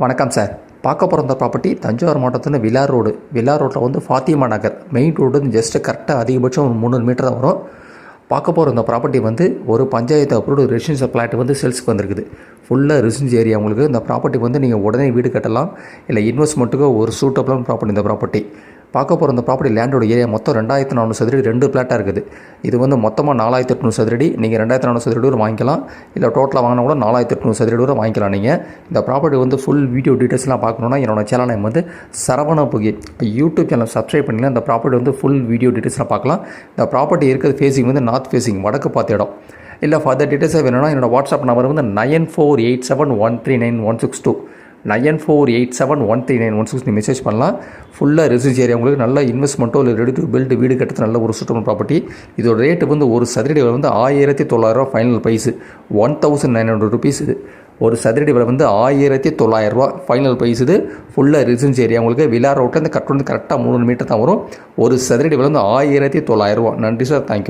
வணக்கம் சார். பார்க்க போகிற இந்த ப்ராப்பர்ட்டி தஞ்சாவூர் மாவட்டத்தில் விலார் ரோட்டில் வந்து ஃபாத்திமா நகர் மெயின் ரோடு ஜஸ்ட்டு கரெக்டாக அதிகபட்சம் ஒரு 300 மீட்டர் தான் வரும். பார்க்க போகிற இந்த ப்ராப்பர்ட்டி வந்து ஒரு பஞ்சாயத்து அப்ரூவ்டு ரெசிடென்ஷியல் ஃப்ளாட் வந்து சேல்ஸுக்கு வந்திருக்குது. ஃபுல்லாக ரெசிடென்ஸ் ஏரியா. உங்களுக்கு இந்த ப்ராப்பர்ட்டி வந்து நீங்கள் உடனே வீடு கட்டலாம், இல்லை இன்வெஸ்ட்மெண்ட்டுக்கு ஒரு சூட்டபிளான ப்ராப்பர்ட்டி. இந்த ப்ராப்பர்ட்டி பார்க்க போகிற இந்த ப்ராப்பர்ட்டி லேண்டோட ஏரியா மொத்தம் 2400 சதுரடி 2 பிளாட்டாக இருக்குது. இது வந்து மொத்தமாக 4800 சதுரடி. நீங்கள் 2400 சதுரடி வரை வாங்கிக்கலாம், இல்லை டோட்டலாக வாங்கினா கூட 4800 சதுரடி வரை வாங்கிக்கலாம். நீங்கள் இந்த ப்ராப்பர்ட்டி வந்து ஃபுல் வீடியோ டீட்டெயில்ஸ்லாம் பார்க்கணுன்னா என்னோட சேனல் நேம் வந்து சரவண புகி. இப்போ யூடியூப் சேனல் சப்ஸ்கிரைப் பண்ணிங்கன்னா இந்த ப்ராப்பர்ட்டி வந்து ஃபுல் வீடியோ டீட்டெயில்ஸ்லாம் பார்க்கலாம். இந்த ப்ராப்பர்ட்டி இருக்கிறது ஃபேஸிங் வந்து நார்த் ஃபேஸிங், வடக்கு பார்த்த இடம். இல்லை ஃபர்தர் டீட்டெயில்ஸாக வேணும்னா என்னோடய வாட்ஸ்அப் நம்பர் வந்து 9487139162 9487139162 மெசேஜ் பண்ணலாம். ஃபுல்லாக ரெசிடென்ஸ் ஏரியா. உங்களுக்கு நல்ல இன்வெஸ்ட்மெண்ட்டோ இல்லை ரெடி டு பில்டு வீடு கட்டுறது நல்ல ஒரு சூட்டபிள் ப்ராப்பர்ட்டி. இதோட ரேட்டு வந்து ஒரு சதுரடி விலை வந்து 1900 ஃபைனல் ப்ரைஸு. 1900 ருபீஸ் இது. ஒரு சதுரடி விலை வந்து 1900 ஃபைனல் ப்ரைஸ். இது ஃபுல்லாக ரெசிடென்ஸ் ஏரியா. உங்களுக்கு விலார் ரோட்டில் இந்த கரெக்டாக 300 மீட்டர் தான் வரும். ஒரு சதுரடி விலை வந்து 1900. நன்றி சார், தேங்க்யூ.